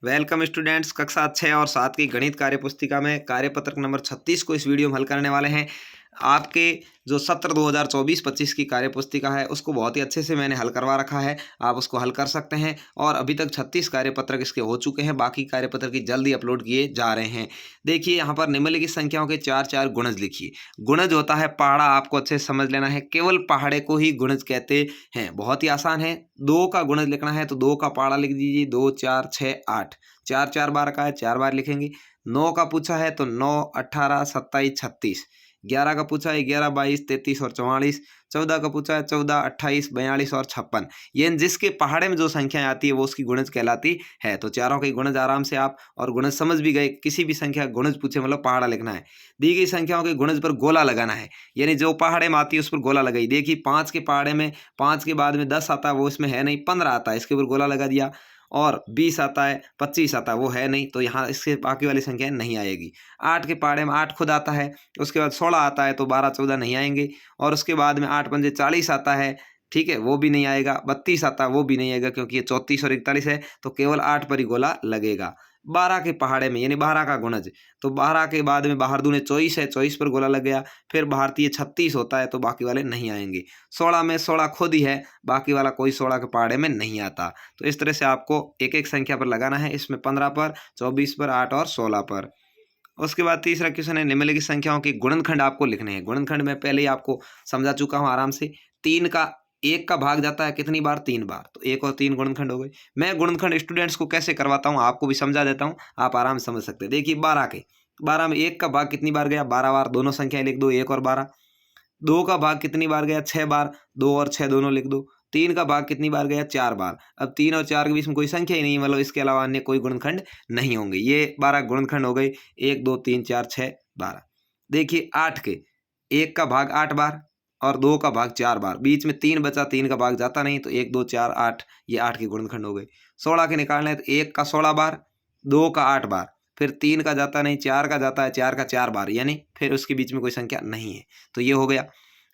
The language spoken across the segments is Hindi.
वेलकम स्टूडेंट्स, कक्षा 6 और 7 की गणित कार्य पुस्तिका में कार्यपत्रक नंबर 36 को इस वीडियो में हल करने वाले हैं। आपके जो सत्र 2024-25 की कार्य पुस्तिका है उसको बहुत ही अच्छे से मैंने हल करवा रखा है। आप उसको हल कर सकते हैं और अभी तक 36 कार्यपत्रक इसके हो चुके हैं। बाकी कार्यपत्रक की जल्दी अपलोड किए जा रहे हैं। देखिए यहाँ पर निम्नलिखित संख्याओं के 4-4 गुणज लिखिए। गुणज होता है पहाड़ा, आपको अच्छे से समझ लेना है। केवल पहाड़े को ही गुणज कहते हैं। बहुत ही आसान है। 2 का गुणज लिखना है तो 2 का पहाड़ा लिख दीजिए। 2 4 6 8, 4 4 बार का है, 4 बार लिखेंगे। 9 का पूछा है तो 9 18 27 36। 11 का पूछा है 11 22 33 और 44। 14 का पूछा है 14 28 42 और 56। ये जिसके पहाड़े में जो संख्याएं आती है वो उसकी गुणज कहलाती है। तो चारों के गुणज आराम से आप और गुणज समझ भी गए। किसी भी संख्या गुणज पूछे मतलब पहाड़ा लिखना है। दी गई संख्याओं के गुणज पर गोला लगाना है, यानी जो पहाड़े में आती है उस पर गोला लगाई। देखिए 5 के पहाड़े में 5 के बाद में 10 आता है, वो इसमें है नहीं। 15 आता है, इसके ऊपर गोला लगा दिया। और 20 आता है, 25 आता है, वो है नहीं, तो यहाँ इसके बाकी वाली संख्याएं नहीं आएगी। 8 के पहाड़े में 8 खुद आता है, उसके बाद 16 आता है तो 12 14 नहीं आएंगे। और उसके बाद में 8 पंजे 40 आता है, ठीक है, वो भी नहीं आएगा। 32 आता है, वो भी नहीं आएगा क्योंकि ये 34 और 41 है, तो केवल 8 पर ही गोला लगेगा। 12 के पहाड़े में यानी 12 का गुणज, तो 12 के बाद में बाहर दूने 24 है, 24 पर गोला लग गया। फिर भारतीय 36 होता है तो बाकी वाले नहीं आएंगे। 16 में 16 खुद ही है, बाकी वाला कोई 16 के पहाड़े में नहीं आता। तो इस तरह से आपको एक एक संख्या पर लगाना है। इसमें 15 पर, 24 पर, 8 और 16 पर। उसके बाद तीसरा क्वेश्चन है निम्नलिखित संख्याओं के गुणनखंड आपको लिखने हैं। गुणनखंड में पहले ही आपको समझा चुका हूं आराम से। 3 का 1 का भाग जाता है कितनी बार? 3 बार, तो 1 और 3 गुणनखंड हो गए। मैं गुणनखंड स्टूडेंट्स को कैसे करवाता हूँ आपको भी समझा देता हूँ, आप आराम से समझ सकते हैं। देखिए 12 में 1 का भाग कितनी बार गया? 12 बार। दोनों संख्याएं लिख दो, 1 और 12। 2 का भाग कितनी बार गया? 6 बार। 2 और 6 दोनों लिख दो। 3 का भाग कितनी बार गया? 4 बार। अब 3 और 4 के बीच में कोई संख्या ही नहीं, मतलब इसके अलावा अन्य कोई गुणनखंड नहीं होंगे। ये 12 गुणनखंड हो गए। 1 2 3 4 6 12। देखिए 8 के 1 का भाग 8 बार और 2 का भाग 4 बार। बीच में 3 बचा, 3 का भाग जाता नहीं, तो 1 2 4 8, ये 8 के गुणनखंड हो गए। 16 के निकालना है तो 1 का 16 बार, 2 का 8 बार, फिर 3 का जाता नहीं, 4 का जाता है, 4 का 4 बार, यानी फिर उसके बीच में कोई संख्या नहीं है, तो ये हो गया।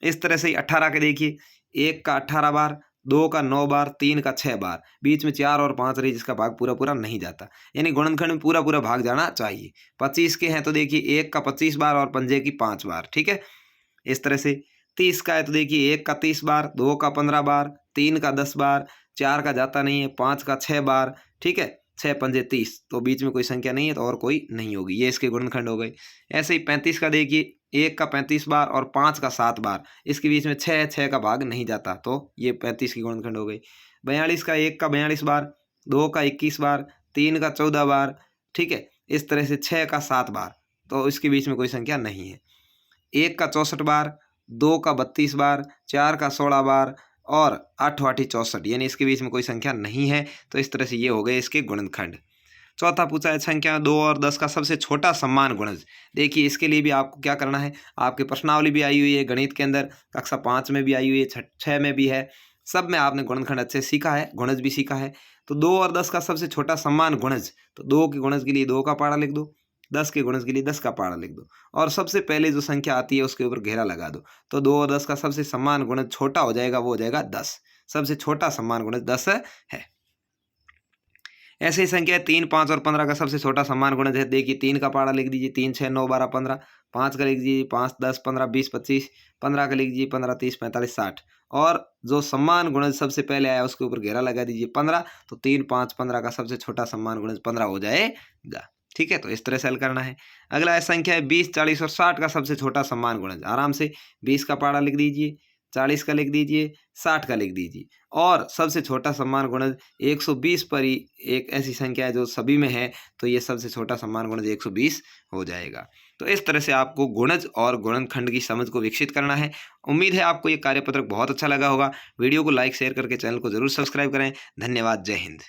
इस तरह से 18 के देखिए 1 का 18 बार, 2 का 9 बार, 3 का 6 बार, बीच में 4 और 5 रही जिसका भाग पूरा पूरा नहीं जाता, यानी गुणनखंड में पूरा पूरा भाग जाना चाहिए। 25 के हैं तो देखिए 1 का 25 बार और पंजे की 5 बार, ठीक है। इस तरह से 30 का है तो देखिए 1 का 30 बार, 2 का 15 बार, 3 का 10 बार, 4 का जाता नहीं है, 5 का 6 बार, ठीक है। 6 पंजे 30, तो बीच में कोई संख्या नहीं है तो और कोई नहीं होगी, ये इसके गुणनखंड हो गए। ऐसे ही 35 का देखिए 1 का 35 बार और 5 का 7 बार, इसके बीच में 6 का भाग नहीं जाता, तो ये 35 की गुणनखंड हो गई। 42 का 1 का 42 बार, 2 का 21 बार, 3 का 14 बार, ठीक है। इस तरह से 6 का 7 बार, तो इसके बीच में कोई संख्या नहीं है। 1 का 64 बार, 2 का 32 बार, 4 का 16 बार और 8 8 64, यानी इसके बीच में कोई संख्या नहीं है। तो इस तरह से ये हो गए इसके गुणनखंड। चौथा पूछा है संख्या 2 और 10 का सबसे छोटा समान गुणज। देखिए इसके लिए भी आपको क्या करना है, आपकी प्रश्नावली भी आई हुई है गणित के अंदर, कक्षा 5 में भी आई हुई है, 6 में भी है, सब में आपने गुणनखंड अच्छे से सीखा है, गुणज भी सीखा है। तो 2 और 10 का सबसे छोटा समान गुणज, तो 2 के गुणज के लिए 2 का पहाड़ा लिख दो, 10 के गुणज के लिए 10 का पहाड़ा लिख दो, और सबसे पहले जो संख्या आती है उसके ऊपर घेरा लगा दो। तो 2 और 10 का सबसे समान गुणज छोटा हो जाएगा, वो हो जाएगा 10। सबसे छोटा समान गुणज 10 है। ऐसे ही संख्या 3 5 और 15 का सबसे छोटा समान गुणज है। देखिए 3 का पहाड़ा लिख दीजिए, 3 6 9 12 15। 5 का लिख दीजिए 5 10 15 20 25। 15 का लिख दीजिए 15 30 45 60। और जो समान गुणज सबसे पहले आया उसके ऊपर घेरा लगा दीजिए 15, तो 3 5 15 का सबसे छोटा समान गुणज 15 हो जाएगा, ठीक है। तो इस तरह से हल करना है। अगला संख्या है 20 40 और 60 का सबसे छोटा समान गुणज। आराम से 20 का पहाड़ा लिख दीजिए, 40 का लिख दीजिए, 60 का लिख दीजिए, और सबसे छोटा समान गुणज 120 पर ही एक ऐसी संख्या है जो सभी में है, तो ये सबसे छोटा समान गुणज 120 हो जाएगा। तो इस तरह से आपको गुणज और गुणनखंड की समझ को विकसित करना है। उम्मीद है आपको ये कार्यपत्रक बहुत अच्छा लगा होगा। वीडियो को लाइक शेयर करके चैनल को जरूर सब्सक्राइब करें। धन्यवाद। जय हिंद।